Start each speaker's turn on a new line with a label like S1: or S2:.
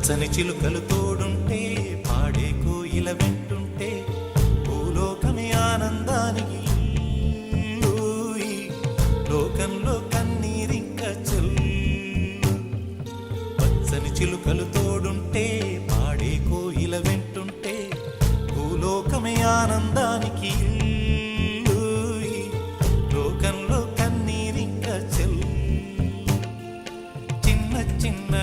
S1: పచ్చని చిలుకలు తోడుంటే పాడే కోయిల వెంటుంటే భూలోకమే ఆనందానికి లోకంలో కన్నీరింక చెల్లు. పచ్చని చిలుకలు తోడుంటే పాడే కోయిల వెంటుంటే భూలోకమే ఆనందానికి లోకంలో కన్నీరింక చెల్లు. చిన్న చిన్న